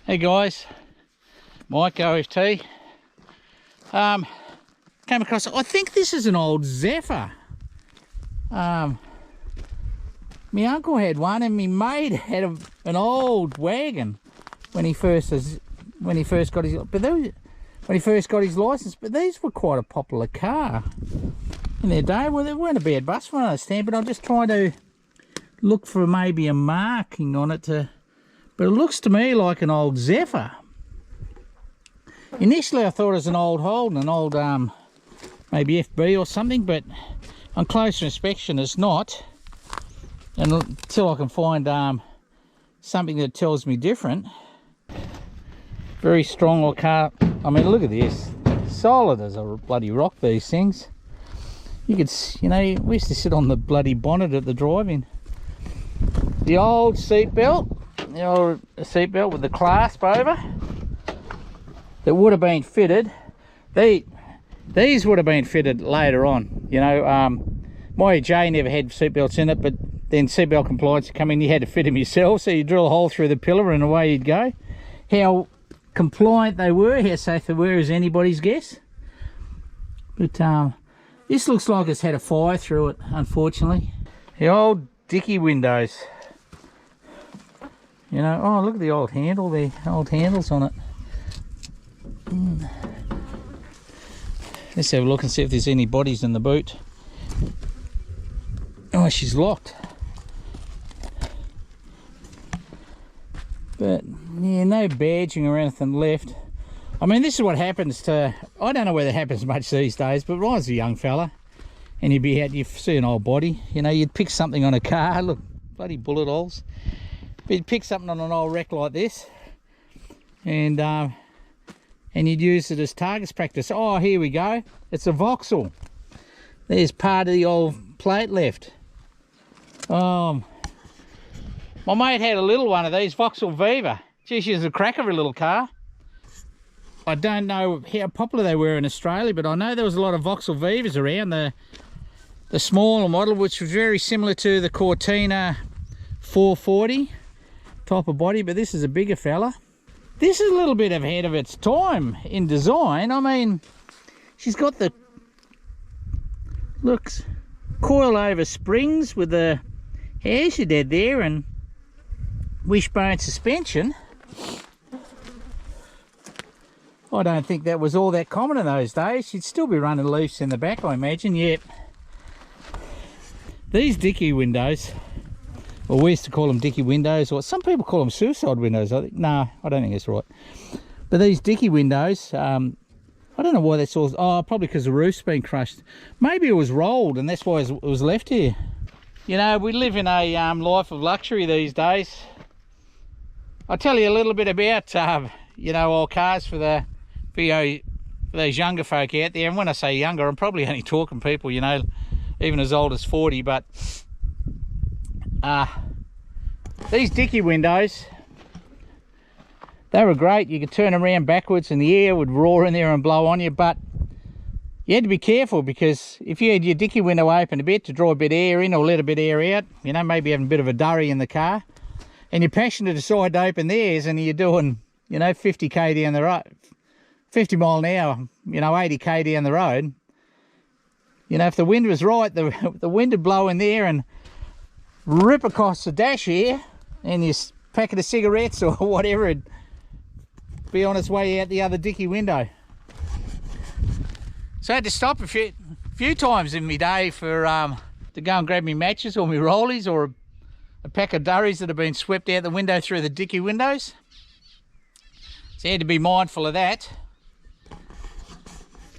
Hey guys, Mike OFT. Came across, I think this is an old Zephyr. My uncle had one and my mate had an old wagon when he first got his license, but these were quite a popular car in their day. Well, they weren't a bad bus from what I understand, but I'm just trying to look for maybe a marking on it but it looks to me like an old Zephyr. Initially I thought it was an old Holden, an old maybe FB or something, but on closer inspection it's not. And until I can find something that tells me different. Very strong or car. I mean, look at this. Solid as a bloody rock, these things. You could, you know, we used to sit on the bloody bonnet at the drive-in. The old seat belt. The old seat belt with the clasp over that would have been fitted. These would have been fitted later on. You know, my J never had seat belts in it, but then seat belt compliance would come in. You had to fit them yourself, so you drill a hole through the pillar and away you'd go. How compliant they were, how safe they were, is anybody's guess. But this looks like it's had a fire through it, unfortunately. The old dicky windows. You know, oh, look at the old handle, the old handles on it. Let's have a look and see if there's any bodies in the boot. Oh, she's locked. But, yeah, no badging or anything left. I mean, this is what happens to... I don't know whether it happens much these days, but when I was a young fella, and you'd be out, you'd see an old body, you know, you'd pick something on a car, look, bloody bullet holes. But you'd pick something on an old wreck like this, and you'd use it as targets practice. Oh, here we go. It's a Vauxhall. There's part of the old plate left. My mate had a little one of these, Vauxhall Viva. Gee, she's a cracker of a little car. I don't know how popular they were in Australia, but I know there was a lot of Vauxhall Vivas around. The smaller model, which was very similar to the Cortina 440 type of body, but this is a bigger fella. This is a little bit ahead of its time in design. I mean, she's got the coil over springs with the hair she did there and wishbone suspension. I don't think that was all that common in those days. She'd still be running loose in the back, I imagine. Yep. These dicky windows, or we used to call them dicky windows, or some people call them suicide windows. I think, no, I don't think that's right. But these dicky windows, I don't know why that's all. Oh, probably because the roof's been crushed. Maybe it was rolled and that's why it was left here. You know, we live in a life of luxury these days. I'll tell you a little bit about, you know, old cars for those younger folk out there. And when I say younger, I'm probably only talking people, you know, even as old as 40, but these dicky windows, they were great. You could turn them around backwards and the air would roar in there and blow on you, but you had to be careful because if you had your dicky window open a bit to draw a bit of air in or let a bit of air out, you know, maybe having a bit of a durry in the car, and you're passionate to decide to open theirs and you're doing, you know, 50k down the road, 50 mile an hour, you know, 80k down the road, you know, if the wind was right, the wind would blow in there and rip across the dash here, and your packet of cigarettes or whatever would be on its way out the other dicky window. So I had to stop a few times in my day for to go and grab me matches or my rollies or a pack of durries that have been swept out the window through the dicky windows. So you had to be mindful of that.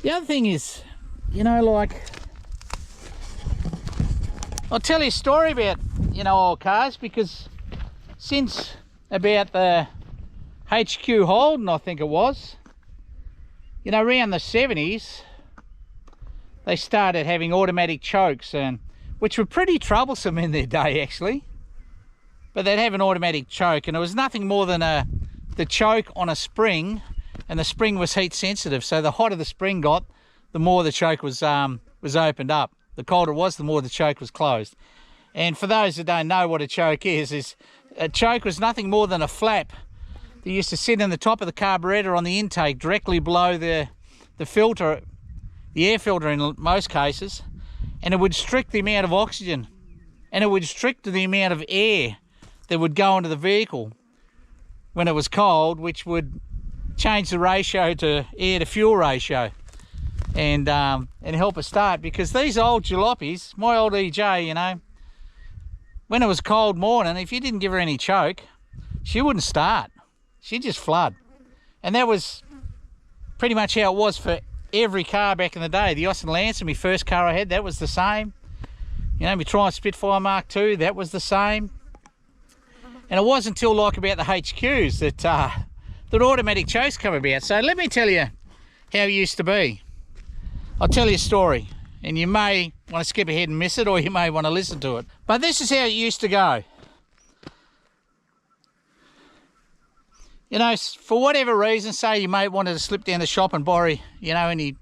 The other thing is, you know, like, I'll tell you a story about, you know, old cars, because since about the HQ Holden, I think it was, you know, around the 70s, they started having automatic chokes, and which were pretty troublesome in their day, actually. But they'd have an automatic choke, and it was nothing more than the choke on a spring, and the spring was heat sensitive. So the hotter the spring got, the more the choke was opened up. The colder it was, the more the choke was closed. And for those that don't know what a choke is a choke was nothing more than a flap that used to sit in the top of the carburettor on the intake directly below the filter, the air filter in most cases, and it would restrict the amount of oxygen, and it would restrict the amount of air that would go into the vehicle when it was cold, which would change the ratio to air to fuel ratio, and help us start. Because these old jalopies, my old EJ, you know, when it was cold morning, if you didn't give her any choke, she wouldn't start. She'd just flood. And that was pretty much how it was for every car back in the day. The Austin Lancer, my first car I had, that was the same. You know, my Triumph Spitfire Mark II, that was the same. And it wasn't until like about the HQs that automatic chokes come about. So let me tell you how it used to be. I'll tell you a story, and you may want to skip ahead and miss it, or you may want to listen to it. But this is how it used to go. You know, for whatever reason, say your mate wanted to slip down the shop and borrow, you know, and he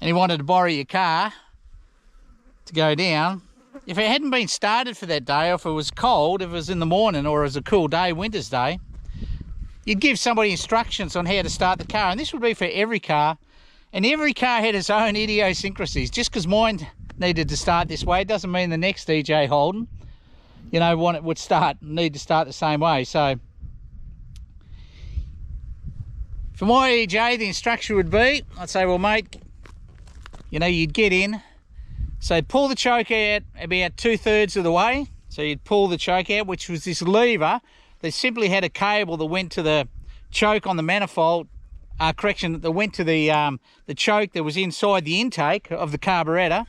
wanted to borrow your car to go down. If it hadn't been started for that day, or if it was cold, if it was in the morning, or it was a cool day, winter's day, you'd give somebody instructions on how to start the car. And this would be for every car. And every car had its own idiosyncrasies. Just because mine needed to start this way, it doesn't mean the next EJ Holden, you know, would need to start the same way. So for my EJ, the instruction would be, I'd say, well, mate, you know, you'd get in. So you'd pull the choke out about 2/3 of the way. So you'd pull the choke out, which was this lever that simply had a cable that went to the choke on the manifold, that went to the choke that was inside the intake of the carburettor.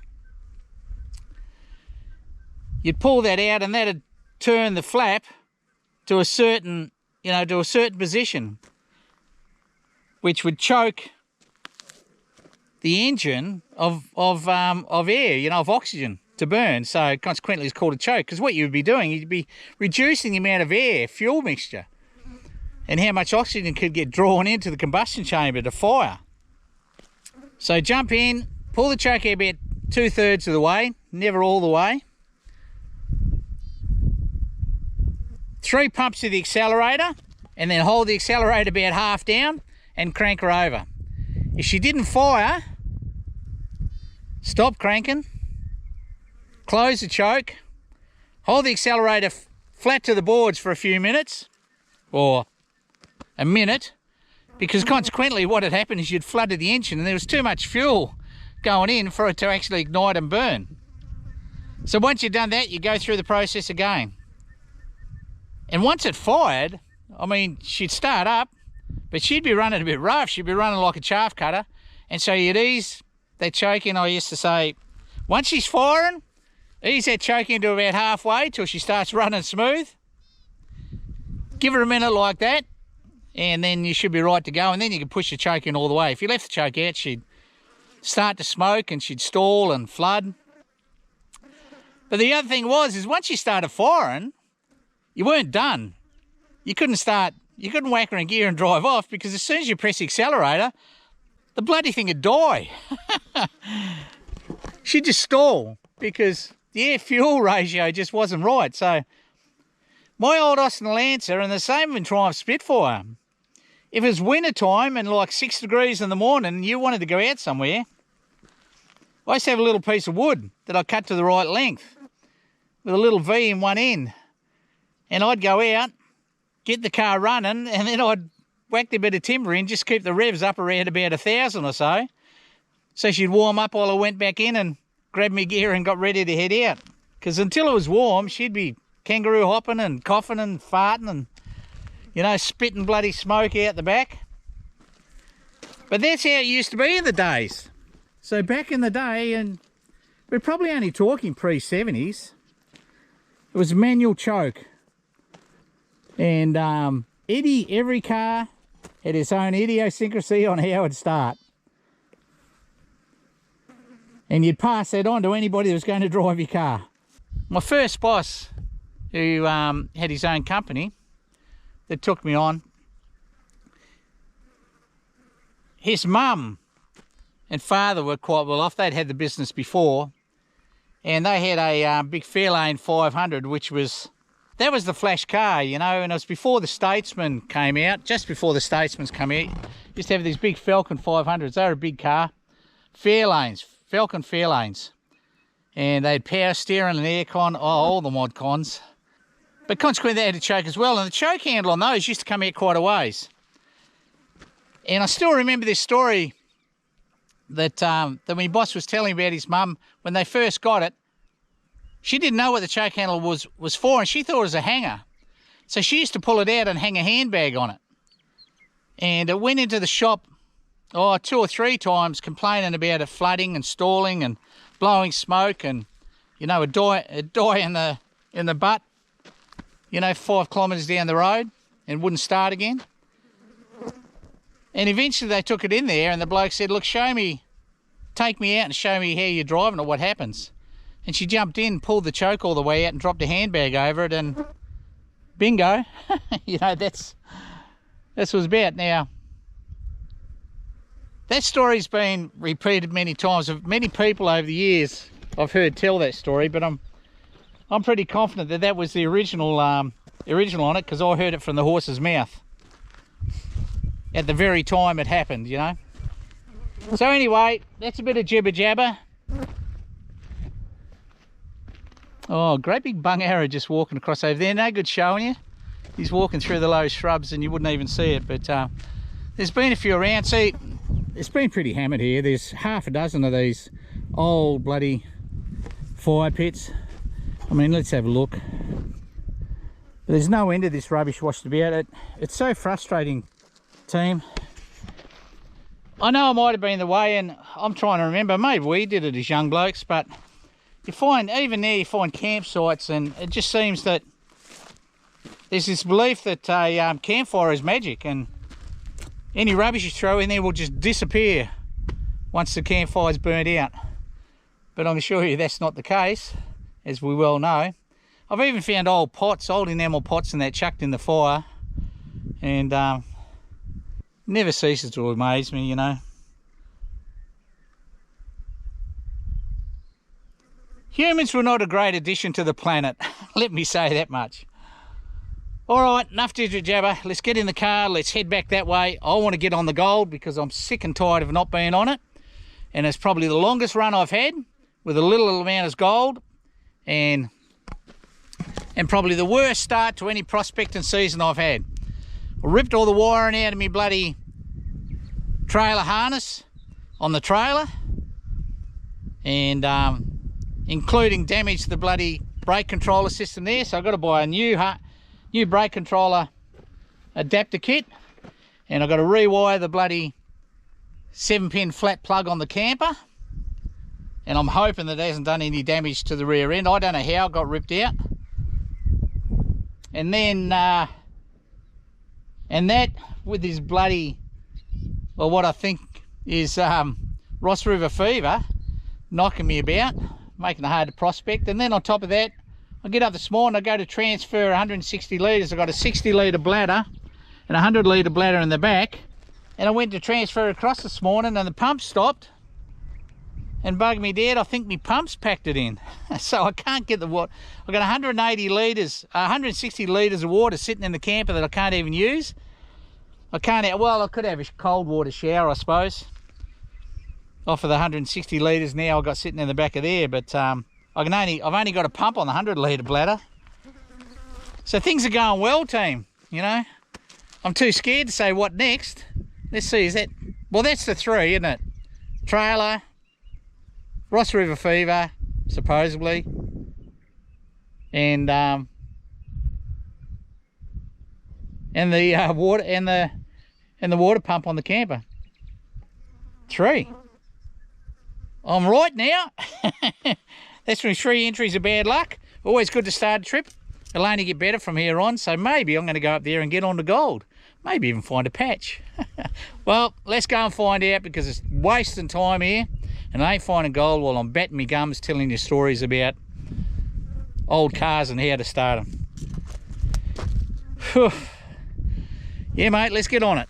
You'd pull that out, and that'd turn the flap to a certain, you know, to a certain position, which would choke the engine of air, you know, of oxygen to burn. So consequently, it's called a choke. Because what you'd be doing, you'd be reducing the amount of air, fuel mixture, and how much oxygen could get drawn into the combustion chamber to fire. So jump in, pull the choke out about 2/3 of the way, never all the way. 3 pumps of the accelerator, and then hold the accelerator about half down and crank her over. If she didn't fire, stop cranking, close the choke, hold the accelerator flat to the boards for a few minutes, or a minute, because consequently what had happened is you'd flooded the engine and there was too much fuel going in for it to actually ignite and burn. So once you've done that, you go through the process again. And once it fired, I mean, she'd start up, but she'd be running a bit rough. She'd be running like a chaff cutter. And so you'd ease that choke in. I used to say, once she's firing, ease that choke in to about halfway till she starts running smooth. Give her a minute like that, and then you should be right to go. And then you can push the choke in all the way. If you left the choke out, she'd start to smoke and she'd stall and flood. But the other thing is once you started firing, you weren't done. You couldn't whack her in gear and drive off, because as soon as you press the accelerator, the bloody thing would die. She'd just stall because the air-fuel ratio just wasn't right. So my old Austin Lancer, and the same in Triumph Spitfire, if it was winter time and like 6 degrees in the morning and you wanted to go out somewhere, I used to have a little piece of wood that I cut to the right length with a little V in one end. And I'd go out, get the car running, and then I'd whack a bit of timber in, just keep the revs up around about 1,000 or so. So she'd warm up while I went back in and grabbed my gear and got ready to head out. Because until it was warm, she'd be kangaroo hopping and coughing and farting and, you know, spitting bloody smoke out the back. But that's how it used to be in the days. So back in the day, and we're probably only talking pre-70s, it was a manual choke. And every car had its own idiosyncrasy on how it would start. And you'd pass that on to anybody that was going to drive your car. My first boss, who had his own company that took me on, his mum and father were quite well off. They'd had the business before, and they had a big Fairlane 500, which was that was the flash car, you know, and it was before the Statesman came out, just before the Statesman's come out. Used to have these big Falcon 500s. They were a big car. Fairlanes, Falcon Fairlanes. And they had power steering and aircon, all the mod cons. But consequently they had a choke as well, and the choke handle on those used to come out quite a ways. And I still remember this story that my boss was telling about his mum, when they first got it, she didn't know what the choke handle was for, and she thought it was a hanger. So she used to pull it out and hang a handbag on it. And it went into the shop 2 or 3 times complaining about it flooding and stalling and blowing smoke, and, you know, a die in the butt, you know, 5 kilometres down the road, and wouldn't start again. And eventually they took it in there, and the bloke said, look, take me out and show me how you're driving or what happens. And she jumped in, pulled the choke all the way out and dropped a handbag over it, and bingo. You know, that's what it was about. Now, that story's been repeated many times. Of many people over the years I've heard tell that story, but I'm pretty confident that that was the original on it, because I heard it from the horse's mouth at the very time it happened, you know. So anyway, that's a bit of jibber jabber. Oh, great big bung arrow just walking across over there. No good showing you. He's walking through the low shrubs and you wouldn't even see it. But there's been a few around. See, it's been pretty hammered here. There's half a dozen of these old bloody fire pits. I mean, let's have a look. But there's no end of this rubbish washed about it. It's so frustrating, team. I know I might have been the way, and I'm trying to remember, maybe we did it as young blokes, but you find, even there, you find campsites, and it just seems that there's this belief that a campfire is magic, and any rubbish you throw in there will just disappear once the campfire's burnt out. But I can assure you that's not the case, as we well know. I've even found old pots, old enamel pots and that chucked in the fire, and never ceases to amaze me, you know. Humans were not a great addition to the planet, let me say that much. All right, enough jibber jabber. Let's get in the car, let's head back that way. I want to get on the gold because I'm sick and tired of not being on it. And it's probably the longest run I've had with a little amount of gold, and probably the worst start to any prospecting season I've had. I ripped all the wiring out of my bloody trailer harness on the trailer, and including damaged the bloody brake controller system there, so I've got to buy a new brake controller adapter kit, and I've got to rewire the bloody 7-pin flat plug on the camper, and I'm hoping that it hasn't done any damage to the rear end. I don't know how it got ripped out. And then and that with this bloody, well, what I think is Ross River fever knocking me about, making it hard to prospect. And then on top of that, I get up this morning, I go to transfer 160 litres. I've got a 60 litre bladder and a 100 litre bladder in the back, and I went to transfer across this morning and the pump stopped and bugged me dead. I think my pump's packed it in, so I can't get the water. I've got 180 litres, 160 litres of water sitting in the camper that I can't even use. I can't, well, I could have a cold water shower, I suppose, off of the 160 litres now I've got sitting in the back of there, but I've only got a pump on the 100 litre bladder. So things are going well, team, you know. I'm too scared to say what next. Let's see, is that, well, that's the 3, isn't it? Trailer, Ross River fever, supposedly, and the water and the water pump on the camper. 3. I'm right now. That's from 3 entries of bad luck. Always good to start a trip. It'll only get better from here on, so maybe I'm going to go up there and get on to gold. Maybe even find a patch. Well, let's go and find out, because it's wasting time here, and I ain't finding gold while I'm batting me gums telling you stories about old cars and how to start them. Yeah, mate, let's get on it.